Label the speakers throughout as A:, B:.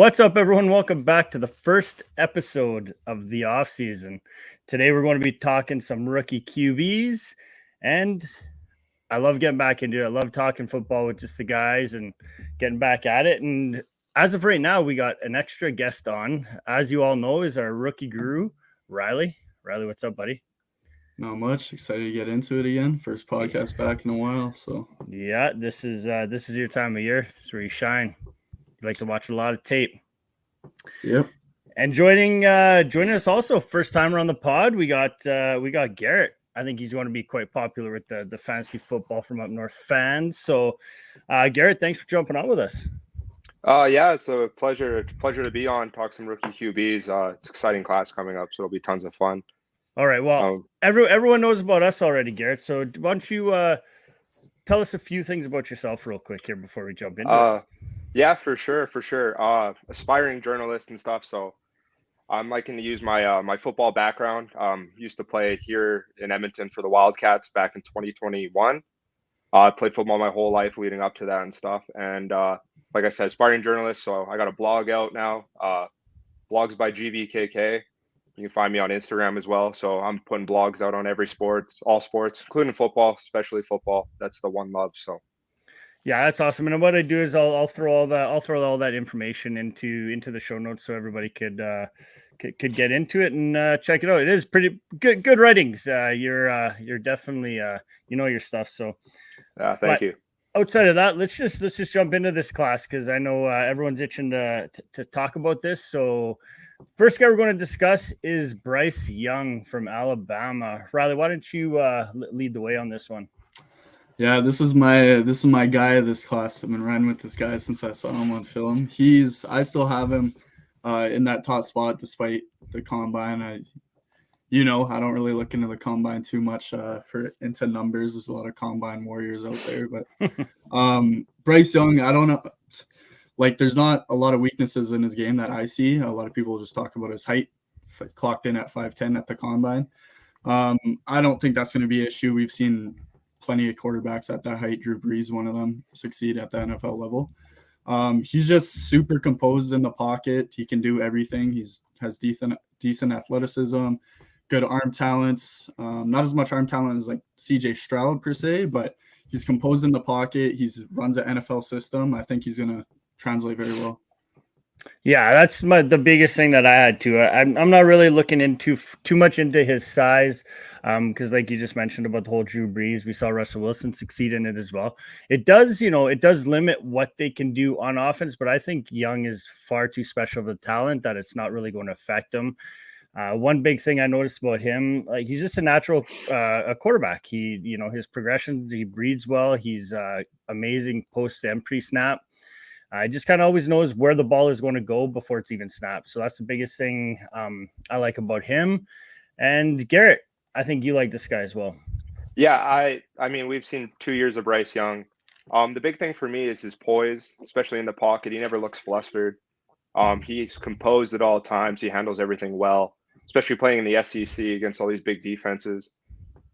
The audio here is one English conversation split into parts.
A: What's up, everyone? Welcome back to the first episode of the offseason. Today, we're going to be talking some rookie QBs, and I love getting back into it. I love talking football with just the guys and getting back at it. And as of right now, we got an extra guest on. As you all know, is our rookie guru, Riley. Riley, what's up, buddy?
B: Not much. Excited to get into it again. First podcast back in a while. So
A: yeah, this is your time of year. This is where you shine. You like to watch a lot of tape.
B: Yep.
A: And joining us also, first timer on the pod, we got Garret. I think he's going to be quite popular with the fantasy football from up north fans. So, Garret, thanks for jumping on with us.
C: Yeah, it's a pleasure to be on, talk some rookie QBs. It's an exciting class coming up, so it'll be tons of fun.
A: All right. Well, everyone knows about us already, Garret. So why don't you tell us a few things about yourself real quick here before we jump into it?
C: Yeah, for sure. Aspiring journalist and stuff. So I'm liking to use my my football background. Used to play here in Edmonton for the Wildcats back in 2021. I played football my whole life leading up to that and stuff. And like I said, aspiring journalist. So I got a blog out now. Blogs by GVKK. You can find me on Instagram as well. So I'm putting blogs out on every sport, all sports, including football, especially football. That's the one love. So.
A: Yeah, that's awesome. And what I do is I'll throw all that information into the show notes so everybody could get into it and check it out. It is pretty good writings. You're definitely you know your stuff. So
C: thank you.
A: Outside of that, let's just jump into this class because I know everyone's itching to talk about this. So first guy we're going to discuss is Bryce Young from Alabama. Riley, why don't you lead the way on this one?
B: Yeah, this is my guy of this class. I've been riding with this guy since I saw him on film. I still have him in that top spot despite the combine. I don't really look into the combine too much into numbers. There's a lot of combine warriors out there, but Bryce Young, I don't know. Like, there's not a lot of weaknesses in his game that I see. A lot of people just talk about his height, clocked in at 5'10" at the combine. I don't think that's going to be an issue. We've seen plenty of quarterbacks at that height. Drew Brees, one of them, succeed at the NFL level. He's just super composed in the pocket. He can do everything. He has decent athleticism, good arm talents. Not as much arm talent as like CJ Stroud per se, but he's composed in the pocket. He runs an NFL system. I think he's going to translate very well.
A: Yeah, that's the biggest thing that I had to. I'm not really looking into too much into his size, because like you just mentioned about the whole Drew Brees, we saw Russell Wilson succeed in it as well. It does limit what they can do on offense, but I think Young is far too special of a talent that it's not really going to affect him. One big thing I noticed about him, like he's just a natural a quarterback. He, his progressions, he breathes well. He's amazing post and pre-snap. I just kind of always knows where the ball is going to go before it's even snapped. So that's the biggest thing I like about him. And Garret, I think you like this guy as well.
C: Yeah, I mean, we've seen 2 years of Bryce Young. The big thing for me is his poise, especially in the pocket. He never looks flustered. He's composed at all times. He handles everything well, especially playing in the SEC against all these big defenses.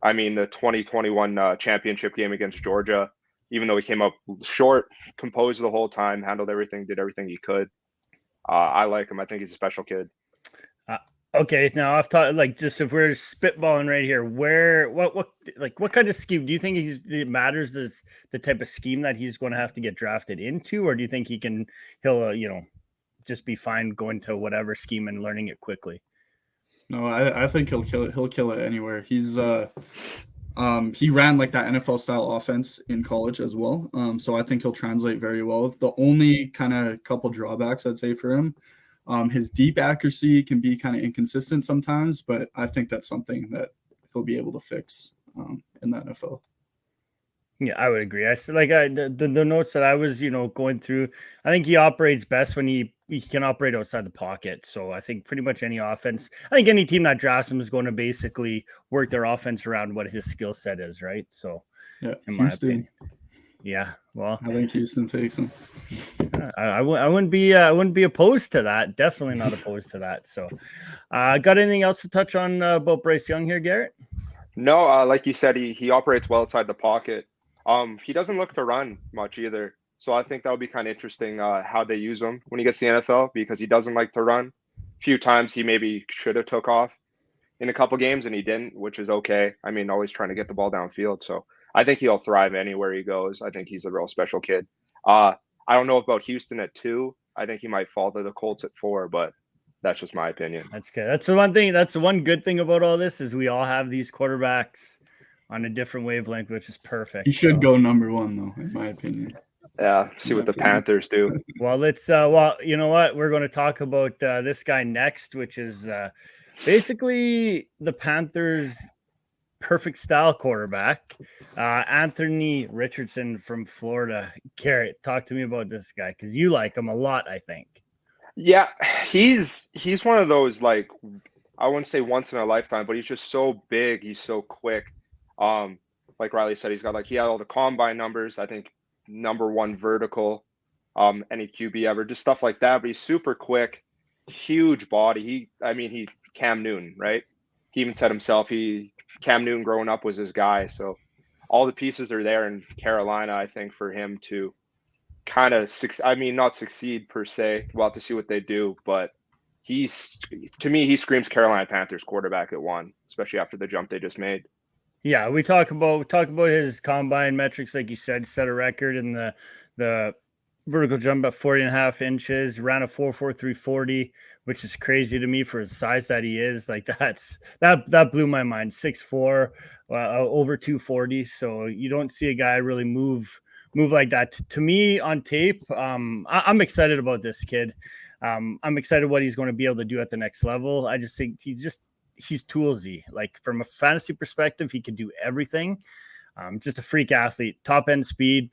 C: I mean, the 2021 championship game against Georgia, even though he came up short, composed the whole time, handled everything, did everything he could. I like him. I think he's a special kid.
A: Okay, now I've thought, like, just if we're spitballing right here, what kind of scheme do you think it matters? Is the type of scheme that he's going to have to get drafted into, or do you think he'll just be fine going to whatever scheme and learning it quickly?
B: No, I think he'll kill it. He'll kill it anywhere. He's he ran like that NFL style offense in college as well. So I think he'll translate very well. The only kind of couple drawbacks I'd say for him, his deep accuracy can be kind of inconsistent sometimes, but I think that's something that he'll be able to fix in the NFL.
A: Yeah, I would agree. The notes that I was, going through, I think he operates best when he can operate outside the pocket. So I think pretty much any offense, I think any team that drafts him is going to basically work their offense around what his skill set is, right? So
B: yeah,
A: in
B: Houston.
A: My opinion. Yeah, well,
B: I think Houston takes him.
A: I wouldn't be opposed to that. Definitely not opposed to that. So, got anything else to touch on about Bryce Young here, Garret?
C: No, like you said, he operates well outside the pocket. He doesn't look to run much either. So I think that would be kind of interesting how they use him when he gets to the NFL, because he doesn't like to run. A few times he maybe should have took off in a couple games and he didn't, which is okay. I mean, always trying to get the ball downfield. So I think he'll thrive anywhere he goes. I think he's a real special kid. I don't know about Houston at 2. I think he might fall to the Colts at 4, but that's just my opinion.
A: That's good. That's the one thing. That's the one good thing about all this is we all have these quarterbacks on a different wavelength, which is perfect.
B: He should go number 1 though, in my opinion.
C: Yeah, see what the Panthers do.
A: Well, let's. Well, you know what? We're going to talk about this guy next, which is basically the Panthers' perfect style quarterback, Anthony Richardson from Florida. Garret, talk to me about this guy because you like him a lot, I think.
C: Yeah, he's one of those, like, I wouldn't say once in a lifetime, but he's just so big. He's so quick. Like Riley said, he had all the combine numbers. I think number 1 vertical, any QB ever, just stuff like that. But he's super quick, huge body. He Cam Newton, right? He even said himself, Cam Newton growing up was his guy. So all the pieces are there in Carolina, I think, for him to kind of not succeed per se. We'll have to see what they do, but to me, he screams Carolina Panthers quarterback at 1, especially after the jump they just made.
A: Yeah, we talk about his combine metrics, like you said, set a record in the vertical jump at 40.5 inches, ran a 4.43 40, which is crazy to me for his size that he is. Like that blew my mind. 6'4", over 240. So you don't see a guy really move like that. To me on tape, I'm excited about this kid. I'm excited what he's going to be able to do at the next level. I just think he's toolsy. Like from a fantasy perspective, he can do everything. Just a freak athlete, top end speed.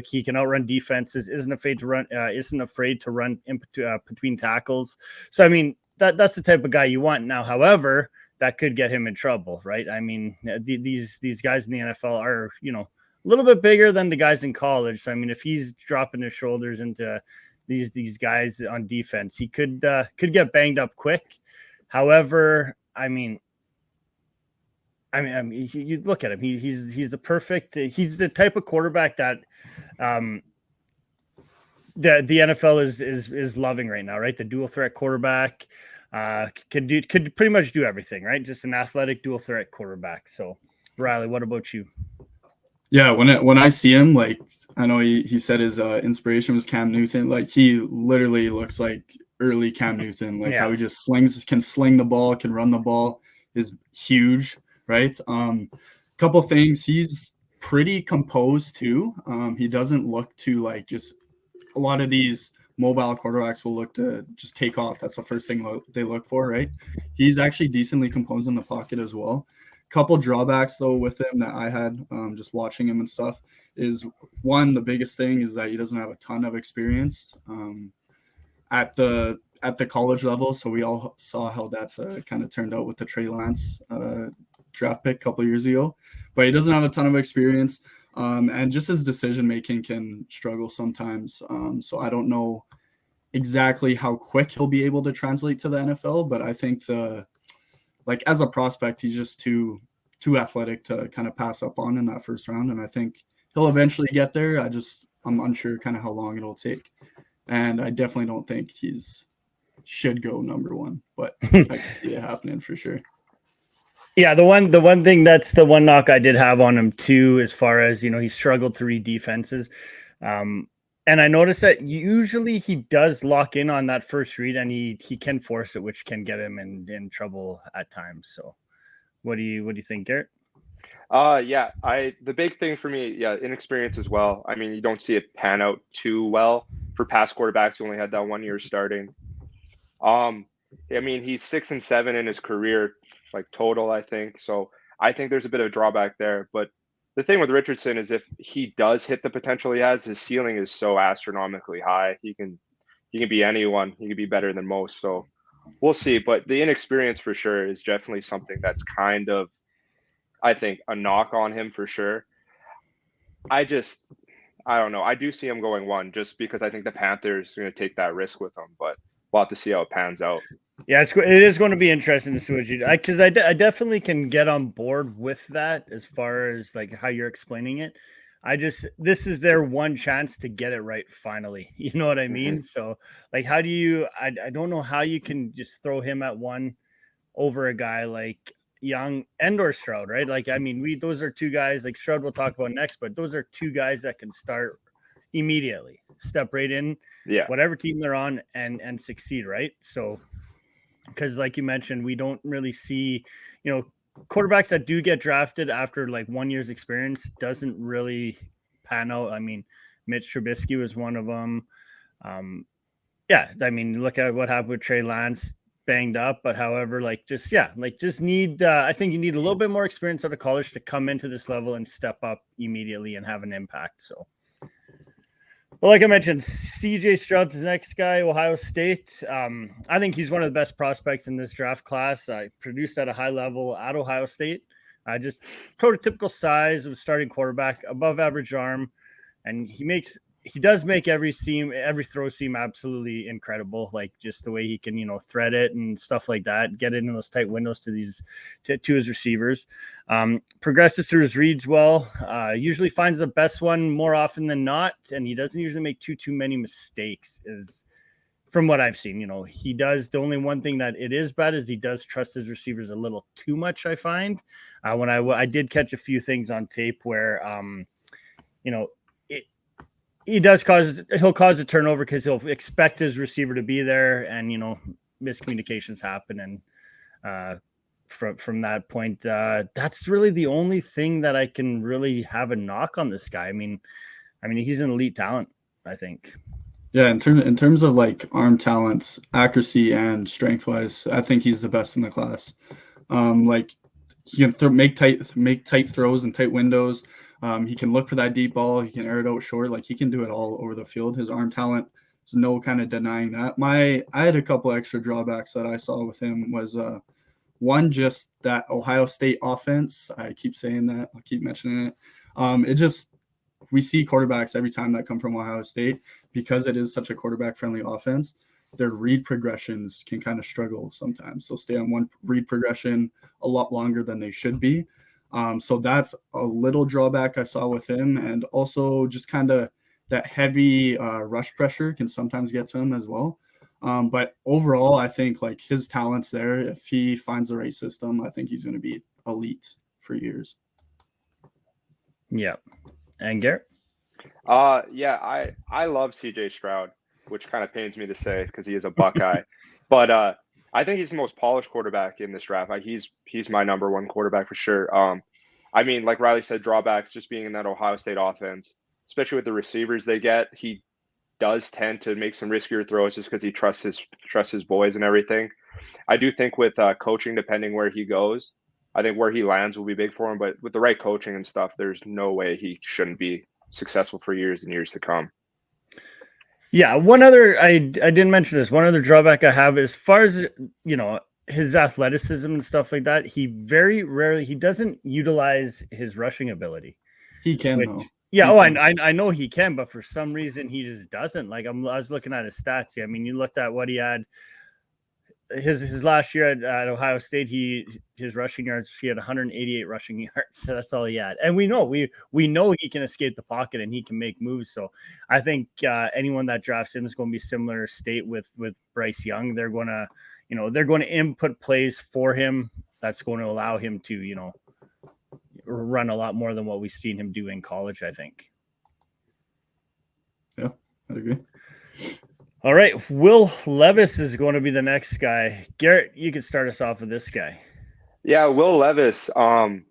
A: He can outrun defenses. Isn't afraid to run in between tackles. So I mean, that's the type of guy you want. Now, however, that could get him in trouble, right? I mean, these guys in the NFL are a little bit bigger than the guys in college. So I mean, if he's dropping his shoulders into these guys on defense, he could get banged up quick. However, I mean, you look at him. He's the type of quarterback that the NFL is loving right now, right? The dual threat quarterback could pretty much do everything, right? Just an athletic dual threat quarterback. So, Riley, what about you?
B: Yeah, when I see him, like, I know he said his inspiration was Cam Newton. Like, he literally looks like early Cam Newton. Like, how he just can sling the ball, can run the ball, is huge, right? Couple things, he's pretty composed too. He doesn't look to, like, just a lot of these mobile quarterbacks will look to just take off. That's the first thing they look for, right? He's actually decently composed in the pocket as well. Couple drawbacks though with him that I had just watching him and stuff is, one, the biggest thing is that he doesn't have a ton of experience at the college level. So we all saw how that's kind of turned out with the Trey Lance draft pick a couple years ago, but he doesn't have a ton of experience, and just his decision making can struggle sometimes. So I don't know exactly how quick he'll be able to translate to the NFL, but I think as a prospect, he's just too athletic to kind of pass up on in that first round. And I think he'll eventually get there. I'm unsure kind of how long it'll take. And I definitely don't think should go number 1, but I can see it happening for sure.
A: Yeah, the one thing, that's the one knock I did have on him too, as far as, he struggled to read defenses. And I noticed that usually he does lock in on that first read, and he can force it, which can get him in trouble at times. So what do you think, Garret?
C: The big thing for me, inexperience as well. I mean, you don't see it pan out too well for past quarterbacks who only had that 1 year starting. I mean, he's 6-7 in his career, like total, I think. So I think there's a bit of a drawback there, but the thing with Richardson is if he does hit the potential he has, his ceiling is so astronomically high. He can be anyone. He can be better than most. So we'll see. But the inexperience for sure is definitely something that's kind of, I think, a knock on him for sure. I don't know. I do see him going 1 just because I think the Panthers are going to take that risk with him. But we'll have to see how it pans out.
A: Yeah, it is going to be interesting to see what you do, because I definitely can get on board with that as far as like how you're explaining it. this is their one chance to get it right finally. You know what I mean? So like, how do you, I don't know how you can just throw him at one over a guy like Young and or Stroud, right? Like, I mean, those are two guys like Stroud we'll talk about next, but those are two guys that can start immediately, step right in,
C: Yeah.
A: whatever team they're on and succeed, right? So, because like you mentioned, we don't really see, quarterbacks that do get drafted after like 1 year's experience doesn't really pan out. I mean, Mitch Trubisky was one of them. Yeah, I mean, look at what happened with Trey Lance, banged up, but however, just need. I think you need a little bit more experience out of college to come into this level and step up immediately and have an impact. So, well, like I mentioned, CJ Stroud's the next guy, Ohio State. I think he's one of the best prospects in this draft class. Produced at a high level at Ohio State. Just prototypical size of starting quarterback, above average arm, and he does make every throw seem absolutely incredible. Like just the way he can, thread it and stuff like that, get into those tight windows to his receivers. Progresses through his reads well, usually finds the best one more often than not. And he doesn't usually make too many mistakes is from what I've seen. He does. The only one thing that it is bad is he does trust his receivers a little too much. I find when I did catch a few things on tape where, he'll cause a turnover because he'll expect his receiver to be there, and miscommunications happen, and from that point, that's really the only thing that I can really have a knock on this guy. I mean, he's an elite talent, I think.
B: Yeah, in terms of like arm talents, accuracy, and strength wise, I think he's the best in the class. Like he can make tight throws and tight windows. He can look for that deep ball. He can air it out short. Like he can do it all over the field. His arm talent, there's no kind of denying that. I had a couple extra drawbacks that I saw with him was one, just that Ohio State offense. I keep saying that. I'll keep mentioning it. We see quarterbacks every time that come from Ohio State because it is such a quarterback friendly offense. Their read progressions can kind of struggle sometimes. They'll stay on one read progression a lot longer than they should be. So that's a little drawback I saw with him. And also just kind of that heavy rush pressure can sometimes get to him as well. But overall, I think like his talent's there. If he finds the right system, I think he's going to be elite for years.
A: Yeah. And Garrett?
C: Yeah, I love CJ Stroud, which kind of pains me to say because he is a Buckeye. But I think he's the most polished quarterback in this draft. He's my number one quarterback for sure. I mean, like Riley said, drawbacks just being in that Ohio State offense, especially with the receivers they get. He does tend to make some riskier throws just because he trusts his boys and everything. I do think with coaching, depending where he goes, I think where he lands will be big for him. But with the right coaching and stuff, there's no way he shouldn't be successful for years and years to come.
A: Yeah, one other I didn't mention this. One other drawback I have, as far as his athleticism and stuff like that, he very rarely doesn't utilize his rushing ability.
B: He can though.
A: Yeah, I know he can, but for some reason he just doesn't. Like I was looking at his stats. Yeah, I mean, you looked at what he had his last year at Ohio State. His rushing yards, he had 188 rushing yards. So that's all he had. And we know he can escape the pocket and he can make moves. So I think anyone that drafts him is going to be similar state with Bryce Young. They're going to input plays for him that's going to allow him to run a lot more than what we've seen him do in college, I think.
B: Yeah, I agree.
A: All right, Will Levis is going to be the next guy. Garrett, you can start us off with this guy.
C: Yeah, Will Levis. I'm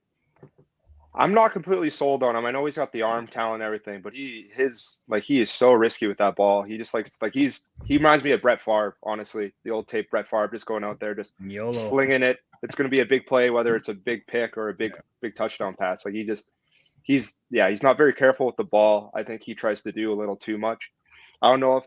C: not completely sold on him. I know he's got the arm talent and everything, but he is so risky with that ball. He just he reminds me of Brett Favre, honestly. The old tape Brett Favre, just going out there, just
A: YOLO.
C: slinging it. It's going to be a big play, whether it's a big pick or a big touchdown pass. Like he's not very careful with the ball. I think he tries to do a little too much. I don't know if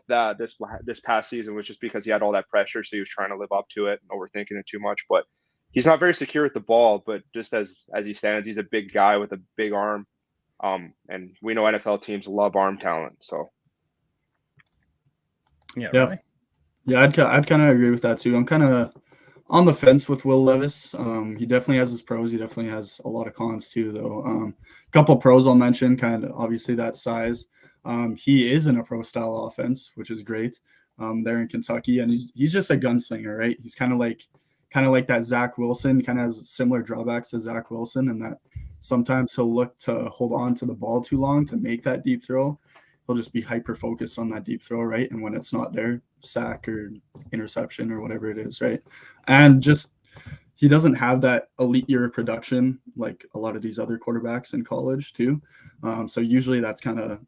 C: this past season was just because he had all that pressure, so he was trying to live up to it and overthinking it too much. But he's not very secure with the ball. But just as he stands, he's a big guy with a big arm, and we know NFL teams love arm talent. So
A: yeah, really?
B: Yeah, I'd kind of agree with that too. I'm kind of on the fence with Will Levis. He definitely has his pros. He definitely has a lot of cons too, though. A couple pros I'll mention, kind of obviously that size. He is in a pro style offense, which is great. There in Kentucky, and he's just a gunslinger, right? He's kind of like that Zach Wilson. Kind of has similar drawbacks to Zach Wilson, in that sometimes he'll look to hold on to the ball too long to make that deep throw. He'll just be hyper focused on that deep throw, right? And when it's not there, sack or interception or whatever it is, right? And just he doesn't have that elite year of production like a lot of these other quarterbacks in college too. So usually that's kind of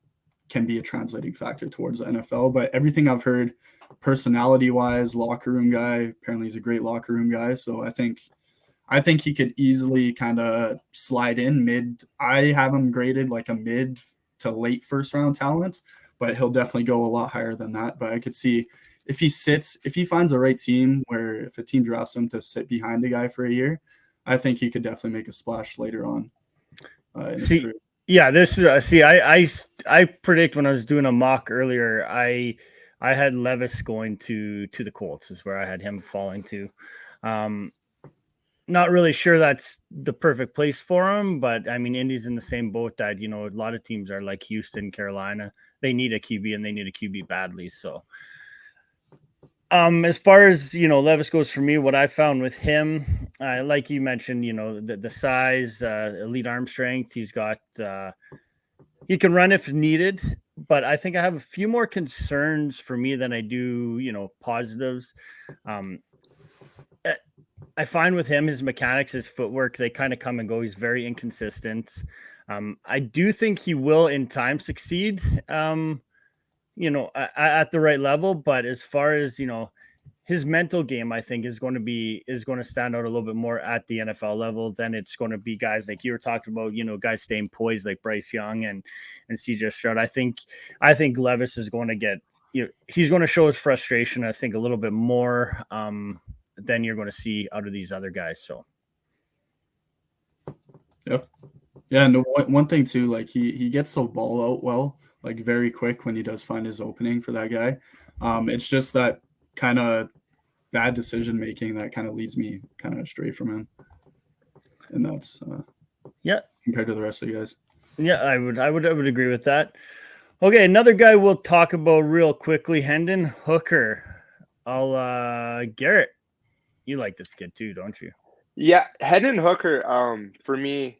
B: can be a translating factor towards the NFL. But everything I've heard, personality-wise, locker room guy, apparently he's a great locker room guy. So I think he could easily kind of slide in mid. I have him graded like a mid to late first round talent, but he'll definitely go a lot higher than that. But I could see if he finds the right team, where if a team drafts him to sit behind a guy for a year, I think he could definitely make a splash later on in his career.
A: Yeah, this is I predict when I was doing a mock earlier, I had Levis going to the Colts is where I had him falling to. Not really sure that's the perfect place for him, but I mean, Indy's in the same boat that, you know, a lot of teams are like Houston, Carolina. They need a QB and they need a QB badly. So as far as, you know, Levis goes for me, what I found with him, like you mentioned, you know, the size, elite arm strength, he's got, he can run if needed, but I think I have a few more concerns for me than I do, you know, positives. I find with him, his mechanics, his footwork, they kind of come and go. He's very inconsistent. I do think he will in time succeed, you know, at the right level. But as far as, you know, his mental game, I think is going to stand out a little bit more at the NFL level than it's going to be guys like you were talking about, you know, guys staying poised like Bryce Young and CJ Stroud. I think Levis is going to get, you know, he's going to show his frustration, I think, a little bit more than you're going to see out of these other guys. So,
B: yep. Yeah. No, one thing too, like he gets the ball out well, like very quick when he does find his opening for that guy. It's just that kind of bad decision making that kind of leads me kind of astray from him. And that's compared to the rest of the guys.
A: Yeah, I would agree with that. Okay, another guy we'll talk about real quickly, Hendon Hooker. Garret, you like this kid too, don't you?
C: Yeah, Hendon Hooker, for me,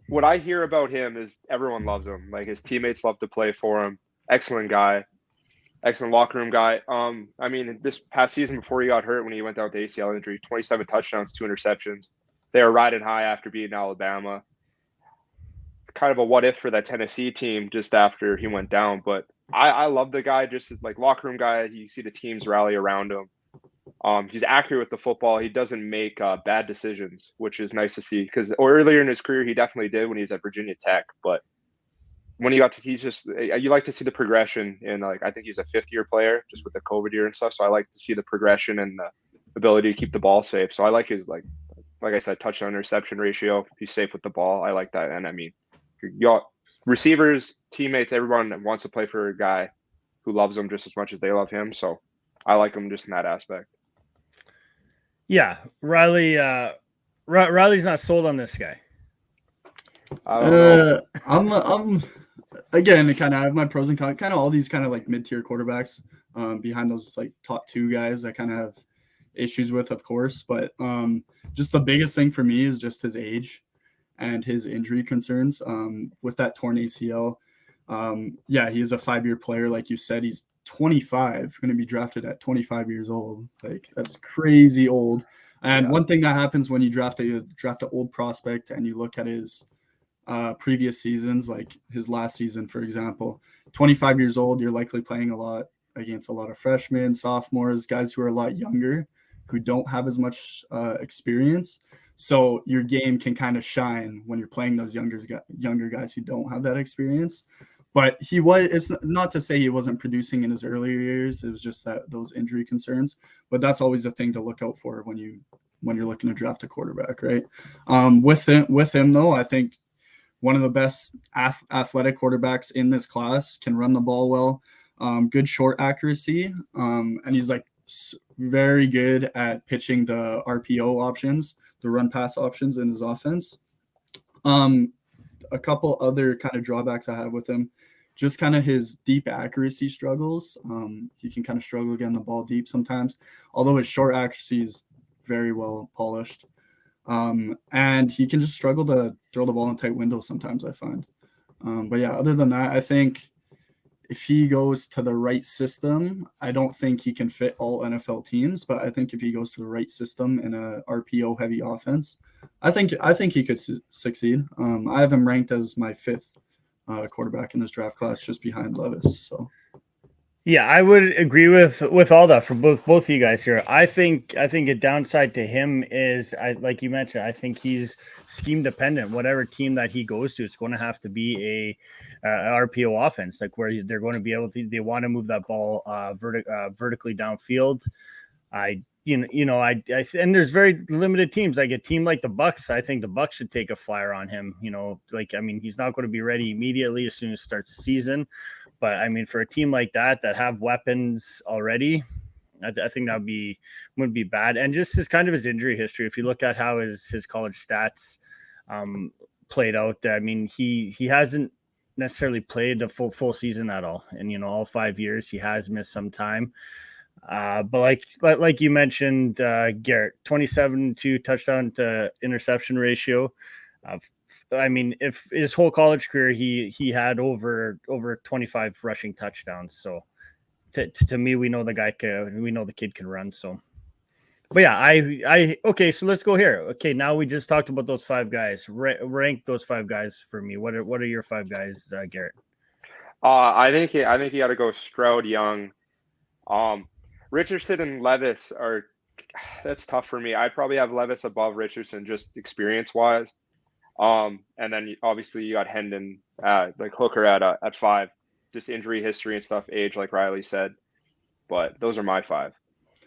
C: what I hear about him is everyone loves him. Like, his teammates love to play for him. Excellent guy. Excellent locker room guy. I mean, this past season before he got hurt, when he went down with ACL injury, 27 touchdowns, 2 interceptions. They were riding high after beating Alabama. Kind of a what if for that Tennessee team just after he went down. But I love the guy, just as like locker room guy. You see the teams rally around him. He's accurate with the football. He doesn't make bad decisions, which is nice to see. Because earlier in his career, he definitely did when he was at Virginia Tech. But when he got to, he's just, you like to see the progression. And like, I think he's a fifth-year player just with the COVID year and stuff. So I like to see the progression and the ability to keep the ball safe. So I like his, like I said, touchdown interception ratio. He's safe with the ball. I like that. And I mean, y'all, receivers, teammates, everyone wants to play for a guy who loves them just as much as they love him. So I like him just in that aspect.
A: Yeah, Riley's not sold on this guy.
C: I don't know.
B: I'm again, kind of have my pros and cons. Kind of all these kind of like mid-tier quarterbacks behind those like top two guys I kind of have issues with, of course. But just the biggest thing for me is just his age and his injury concerns. With that torn ACL, he is a 5-year player, like you said. He's 25, going to be drafted at 25 years old. Like, that's crazy old. And one thing that happens when you draft an old prospect and you look at his previous seasons, like his last season, for example, 25 years old, you're likely playing a lot against a lot of freshmen, sophomores, guys who are a lot younger, who don't have as much experience. So your game can kind of shine when you're playing those younger guys who don't have that experience. But it's not to say he wasn't producing in his earlier years. It was just that those injury concerns. But that's always a thing to look out for when you're looking to draft a quarterback, right? With him though, I think one of the best athletic quarterbacks in this class, can run the ball well, good short accuracy, and he's like very good at pitching the RPO options, the run pass options in his offense. A couple other kind of drawbacks I have with him, just kind of his deep accuracy struggles. He can kind of struggle getting the ball deep sometimes, although his short accuracy is very well polished. And he can just struggle to throw the ball in tight windows sometimes, I find. But yeah, other than that, I think if he goes to the right system, I don't think he can fit all NFL teams, but I think if he goes to the right system in a RPO heavy offense, I think he could succeed. I have him ranked as my 5th quarterback in this draft class, just behind Levis. So
A: yeah, I would agree with all that for both of you guys here. I think a downside to him is, like you mentioned, I think he's scheme dependent. Whatever team that he goes to, it's going to have to be a RPO offense, like where they're going to be able to. They want to move that ball vertically downfield. And there's very limited teams. Like a team like the Bucks, I think the Bucks should take a flyer on him. He's not going to be ready immediately as soon as starts the season. But I mean, for a team like that have weapons already, I think that wouldn't be bad. And just his injury history. If you look at how his college stats played out, I mean, he hasn't necessarily played a full season at all. And all 5 years he has missed some time. But like you mentioned, Garret, 27 touchdown to interception ratio. I mean, if his whole college career, he had over 25 rushing touchdowns. So to me, we know the kid can run. So, but yeah, okay. So let's go here. Okay. Now we just talked about those 5 guys. Rank those 5 guys for me. What are your 5 guys, Garret?
C: I think you got to go Stroud, Young, Richardson and Levis that's tough for me. I'd probably have Levis above Richardson just experience wise. And then obviously you got Hendon, like Hooker at 5, just injury history and stuff, age, like Riley said. But those are my 5.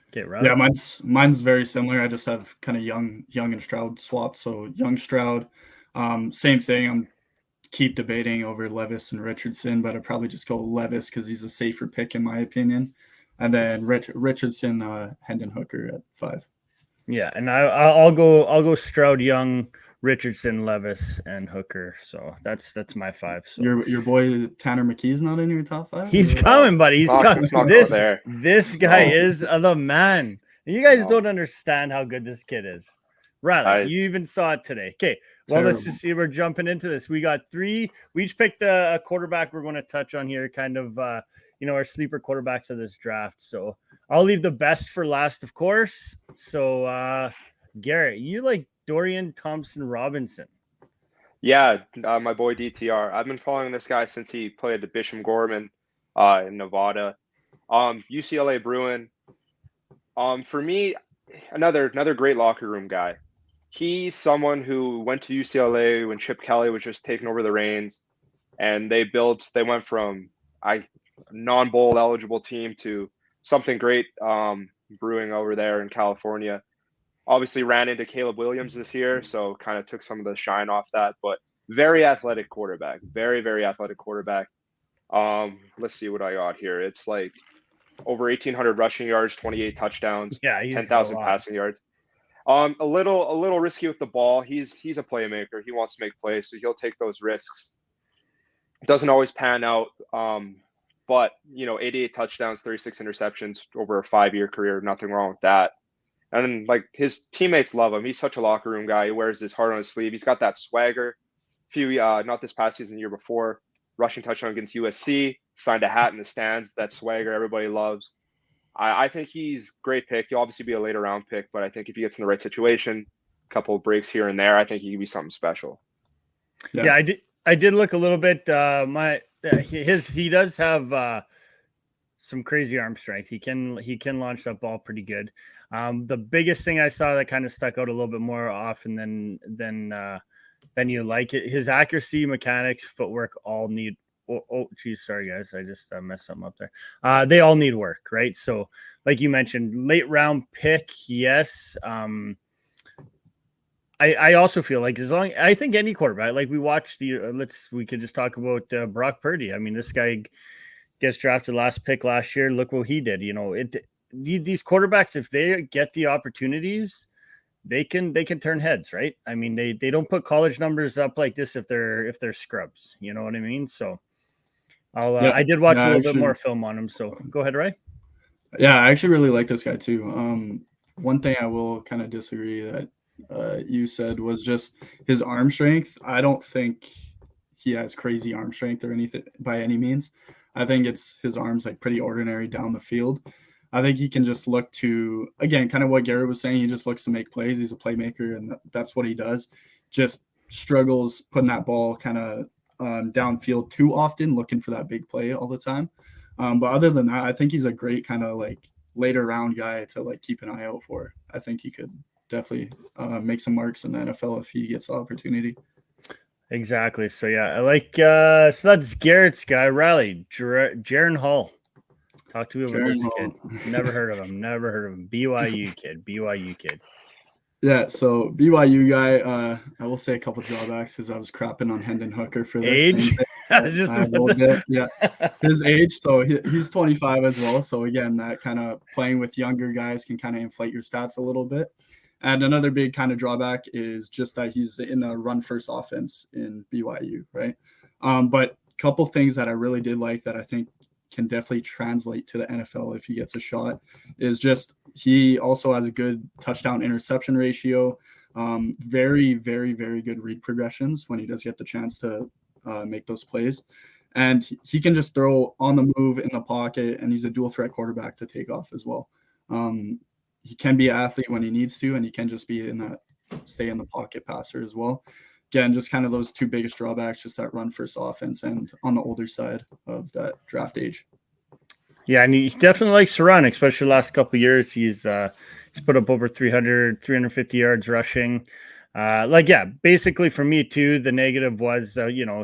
A: Okay, right.
B: Yeah, mine's very similar. I just have kind of young and Stroud swapped. So Young, Stroud, same thing. I'm keep debating over Levis and Richardson, but I'd probably just go Levis because he's a safer pick in my opinion. And then Richardson, Hendon, Hooker at 5.
A: Yeah, and I'll go Stroud, Young, Richardson, Levis, and Hooker. So that's my 5. So
B: your boy Tanner McKee's not in your top 5?
A: He's coming, buddy. He's coming. This guy is the man. You guys don't understand how good this kid is. Riley, you even saw it today. Okay, well, let's just see. We're jumping into this. We got 3. We each picked a quarterback we're going to touch on here, kind of, our sleeper quarterbacks of this draft. So I'll leave the best for last, of course. So, Garret, you like Dorian Thompson-Robinson?
C: Yeah, my boy DTR. I've been following this guy since he played at Bishop Gorman in Nevada. UCLA Bruin. For me, another great locker room guy. He's someone who went to UCLA when Chip Kelly was just taking over the reins, and they went from a non-bowl eligible team to something great brewing over there in California. Obviously ran into Caleb Williams this year, so kind of took some of the shine off that, but very athletic quarterback. Very, very athletic quarterback. Let's see what I got here. It's like over 1,800 rushing yards, 28 touchdowns, 10,000 passing yards. A little risky with the ball. He's a playmaker. He wants to make plays, so he'll take those risks. Doesn't always pan out, but 88 touchdowns, 36 interceptions over a 5-year career. Nothing wrong with that. And like his teammates love him. He's such a locker room guy. He wears his heart on his sleeve. He's got that swagger. Not this past season, the year before, rushing touchdown against USC, signed a hat in the stands. That swagger everybody loves. I think he's great pick. He'll obviously be a later round pick, but I think if he gets in the right situation, a couple of breaks here and there, I think he could be something special.
A: Yeah, I did look a little bit. He does have some crazy arm strength. He can launch that ball pretty good. The biggest thing I saw that kind of stuck out a little bit more often than you like it, his accuracy, mechanics, footwork all need. Oh, geez, sorry guys, I just messed something up there. They all need work, right? So, like you mentioned, late round pick, yes. I also feel like I think any quarterback, like we watched we could just talk about Brock Purdy. I mean, this guy gets drafted last pick last year. Look what he did. these quarterbacks, if they get the opportunities, they can turn heads, right? I mean, they don't put college numbers up like this if they're scrubs. You know what I mean? So I did watch a little bit more film on him. So go ahead, Ray.
B: Yeah, I actually really like this guy too. One thing I will kind of disagree that you said was just his arm strength. I don't think he has crazy arm strength or anything by any means. I think it's his arms like pretty ordinary down the field. I think he can just look to, again, kind of what Garret was saying. He just looks to make plays. He's a playmaker, and that's what he does. Just struggles putting that ball kind of downfield too often, looking for that big play all the time. But other than that, I think he's a great kind of like later round guy to like keep an eye out for. I think he could definitely make some marks in the NFL if he gets the opportunity.
A: Exactly. So yeah, I like so that's Garrett's guy, Riley, Jaron Hall. Talk to me about this kid. Never heard of him. BYU kid.
B: Yeah, so BYU guy, I will say a couple drawbacks because I was crapping on Hendon Hooker for this.
A: Age?
B: Yeah, his age. So he's 25 as well. So again, that kind of playing with younger guys can kind of inflate your stats a little bit. And another big kind of drawback is just that he's in a run-first offense in BYU, right? But a couple things that I really did like that I think can definitely translate to the NFL if he gets a shot is just he also has a good touchdown interception ratio, very, very, very good read progressions when he does get the chance to make those plays. And he can just throw on the move in the pocket, and he's a dual threat quarterback to take off as well. He can be an athlete when he needs to, and he can just be in that stay in the pocket passer as well. Again, just kind of those two biggest drawbacks, just that run first offense and on the older side of that draft age.
A: Yeah, and he definitely likes to run, especially the last couple of years. He's put up over 350 yards rushing. Basically for me too, the negative was,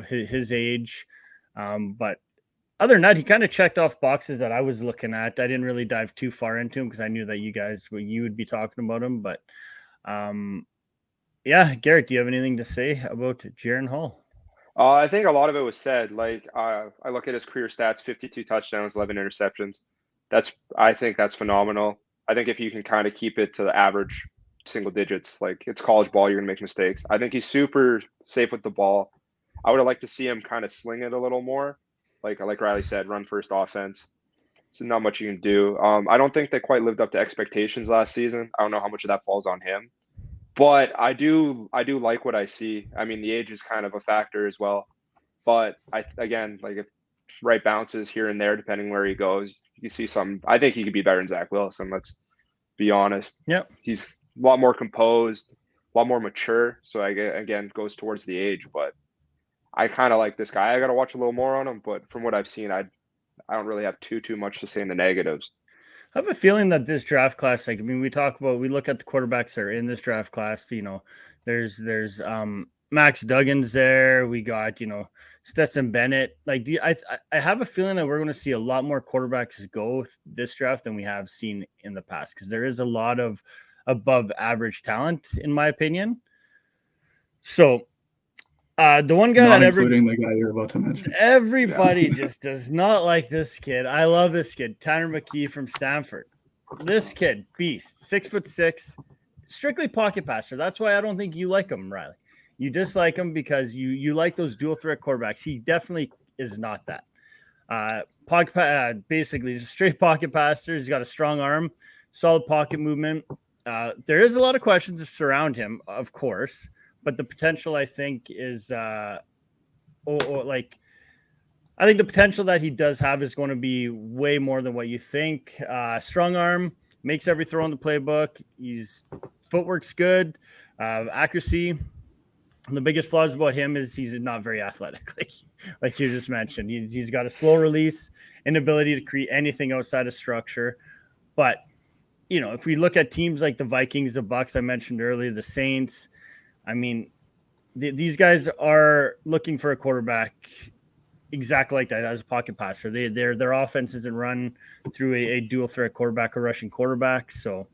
A: his age. But other than that, he kind of checked off boxes that I was looking at. I didn't really dive too far into him because I knew that you would be talking about him. But yeah, Garret, do you have anything to say about Jaron Hall?
C: I think a lot of it was said. Like I look at his career stats: 52 touchdowns, 11 interceptions. I think that's phenomenal. I think if you can kind of keep it to the average single digits, like it's college ball, you're gonna make mistakes. I think he's super safe with the ball. I would have liked to see him kind of sling it a little more. Like Riley said, run first offense. So not much you can do. I don't think they quite lived up to expectations last season. I don't know how much of that falls on him. But I do like what I see. I mean, the age is kind of a factor as well. But if right bounces here and there, depending where he goes, you see some. I think he could be better than Zach Wilson. Let's be honest.
A: Yep.
C: He's a lot more composed, a lot more mature. So again, goes towards the age. But I kind of like this guy. I got to watch a little more on him. But from what I've seen, I don't really have too much to say in the negatives.
A: I have a feeling that this draft class, we look at the quarterbacks that are in this draft class, there's Max Duggan's there. We got, Stetson Bennett. I have a feeling that we're going to see a lot more quarterbacks go this draft than we have seen in the past, because there is a lot of above average talent, in my opinion. So the one guy
B: not including the guy you're about to mention.
A: Everybody just does not like this kid. I love this kid, Tanner McKee from Stanford. This kid, beast, 6'6", strictly pocket passer. That's why I don't think you like him, Riley. You dislike him because you like those dual threat quarterbacks. He definitely is not that. Basically, just straight pocket passer. He's got a strong arm, solid pocket movement. There is a lot of questions to surround him, of course. But the potential, I think, is I think the potential that he does have is going to be way more than what you think. Strong arm, makes every throw in the playbook. His footwork's good, accuracy. The biggest flaws about him is he's not very athletic, like you just mentioned. He's got a slow release, inability to create anything outside of structure. But if we look at teams like the Vikings, the Bucks, I mentioned earlier, the Saints. I mean, these guys are looking for a quarterback exactly like that, as a pocket passer. Their offense isn't run through a dual threat quarterback or rushing quarterback. So,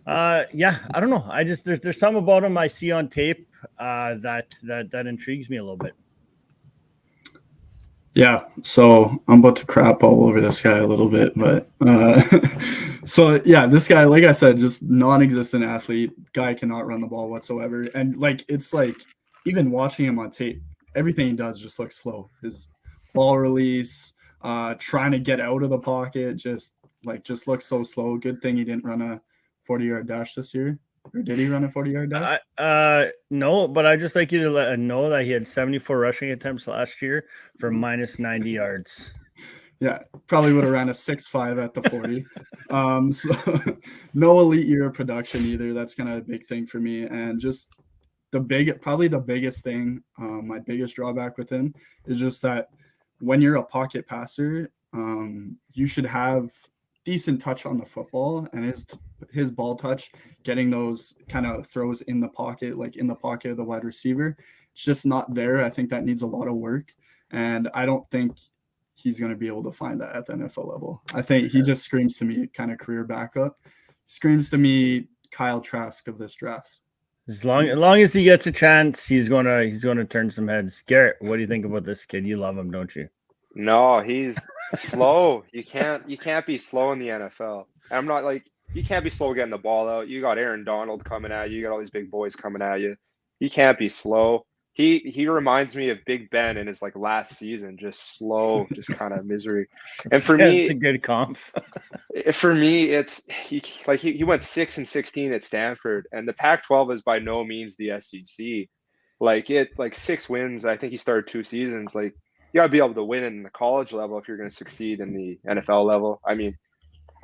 A: I don't know. I just there's some about him I see on tape that intrigues me a little bit.
B: Yeah, so I'm about to crap all over this guy a little bit, but so yeah, this guy, like I said, just non-existent athlete. Guy cannot run the ball whatsoever, and like it's like even watching him on tape, everything he does just looks slow. His ball release, trying to get out of the pocket, just looks so slow. Good thing he didn't run a 40-yard dash this year, or did he run a 40-yard dash?
A: No, but I just like you to let know that he had 74 rushing attempts last year for minus 90 yards.
B: Yeah, probably would have ran a 6.5 at the 40. So no elite year of production either. That's kind of a big thing for me. And just probably the biggest thing, my biggest drawback with him is just that when you're a pocket passer, you should have decent touch on the football, and his ball touch, getting those kind of throws in the pocket, like in the pocket of the wide receiver, it's just not there. I think that needs a lot of work, and I don't think he's going to be able to find that at the NFL level. I think he just screams to me kind of career backup, screams to me Kyle Trask of this draft.
A: As long as he gets a chance, he's gonna turn some heads. Garrett, what do you think about this kid? You love him, don't you?
C: No, he's slow. You can't be slow in the NFL. I'm not like you can't be slow getting the ball out. You got Aaron Donald coming at you. You got all these big boys coming at you. You can't be slow. He reminds me of Big Ben in his like last season, just slow, just kind of misery. And for me,
A: it's a good comp.
C: For me, it's he went 6-16 at Stanford, and the Pac-12 is by no means the SEC. Like 6 wins. I think he started 2 seasons. Like you gotta be able to win in the college level if you're going to succeed in the NFL level. I mean,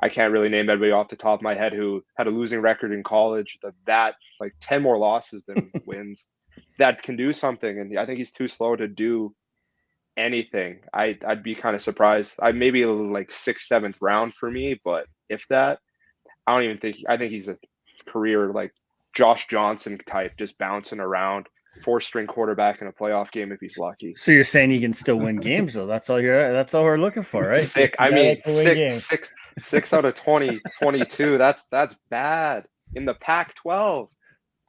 C: I can't really name everybody off the top of my head who had a losing record in college that like 10 more losses than wins that can do something. And I think he's too slow to do anything. I'd be kind of surprised. I maybe like 6th, 7th round for me, but if that, I don't even think. I think he's a career like Josh Johnson type, just bouncing around, 4th-string quarterback in a playoff game if he's lucky.
A: So you're saying he can still win games, though? That's all we're looking for, right?
C: Six out of 20, 22. That's bad in the Pac-12.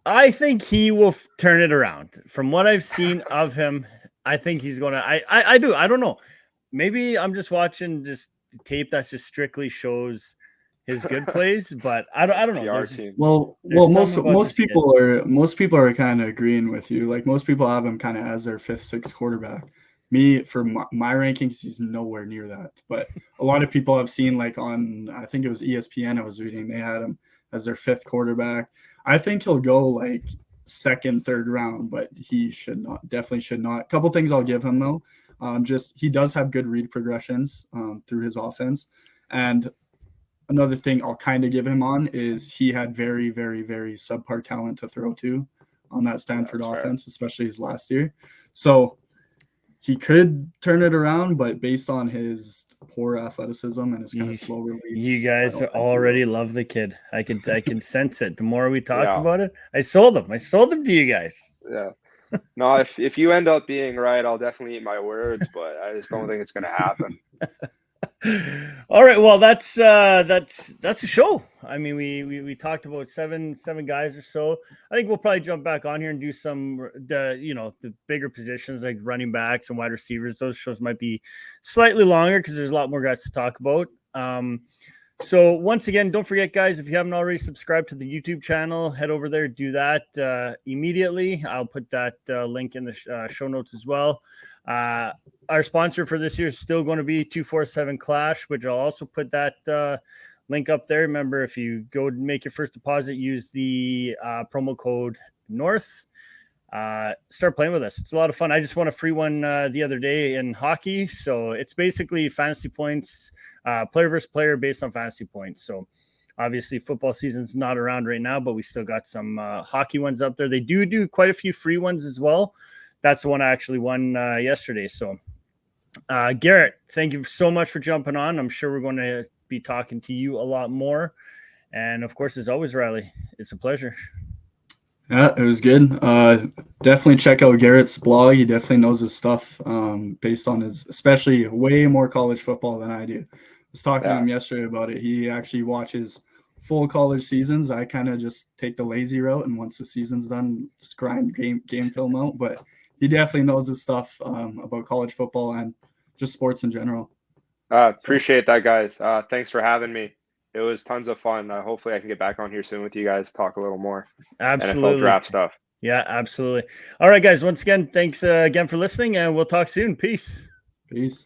A: I think he will turn it around. From what I've seen of him, I think he's going to. I do. I don't know. Maybe I'm just watching this tape that just strictly shows his good plays, but I don't know.
B: Most people are kind of agreeing with you. Like most people have him kind of as their 5th, 6th quarterback. Me, for my rankings, he's nowhere near that. But a lot of people have seen, like on, I think it was ESPN I was reading, they had him as their 5th quarterback. I think he'll go like 2nd, 3rd round, but he definitely should not. A couple things I'll give him though. Just he does have good read progressions through his offense. And another thing I'll kind of give him on is he had very, very, very subpar talent to throw to on that Stanford offense, especially his last year. So he could turn it around, but based on his poor athleticism and his kind of slow release,
A: you guys already love the kid. I can sense it. The more we talked about it, I sold him to you guys.
C: Yeah. No, if you end up being right, I'll definitely eat my words, but I just don't think it's going to happen.
A: All right, well that's a show. I mean, we talked about seven guys or so. I think we'll probably jump back on here and do some the bigger positions like running backs and wide receivers. Those shows might be slightly longer because there's a lot more guys to talk about. So once again, don't forget, guys, if you haven't already subscribed to the YouTube channel, head over there, do that immediately. I'll put that link in the show notes as well. Our sponsor for this year is still going to be 247 Clash, which I'll also put that link up there. Remember, if you go make your first deposit, use the promo code NORTH. Start playing with us. It's a lot of fun. I just won a free one the other day in hockey. So it's basically fantasy points, player versus player based on fantasy points. So obviously football season's not around right now, but we still got some hockey ones up there. They do quite a few free ones as well. That's the one I actually won yesterday. So Garrett, thank you so much for jumping on. I'm sure we're going to be talking to you a lot more. And of course, as always, Riley, it's a pleasure.
B: Yeah, it was good. Definitely check out Garrett's blog. He definitely knows his stuff based on his, especially way more college football than I do. I was talking to him yesterday about it. He actually watches full college seasons. I kind of just take the lazy route, and once the season's done, just grind game film out. But he definitely knows his stuff about college football and just sports in general.
C: Appreciate that, guys. Thanks for having me. It was tons of fun. Hopefully I can get back on here soon with you guys, talk a little more
A: Absolutely.
C: NFL draft stuff.
A: Yeah, absolutely. All right, guys. Once again, thanks again for listening, and we'll talk soon. Peace.
B: Peace.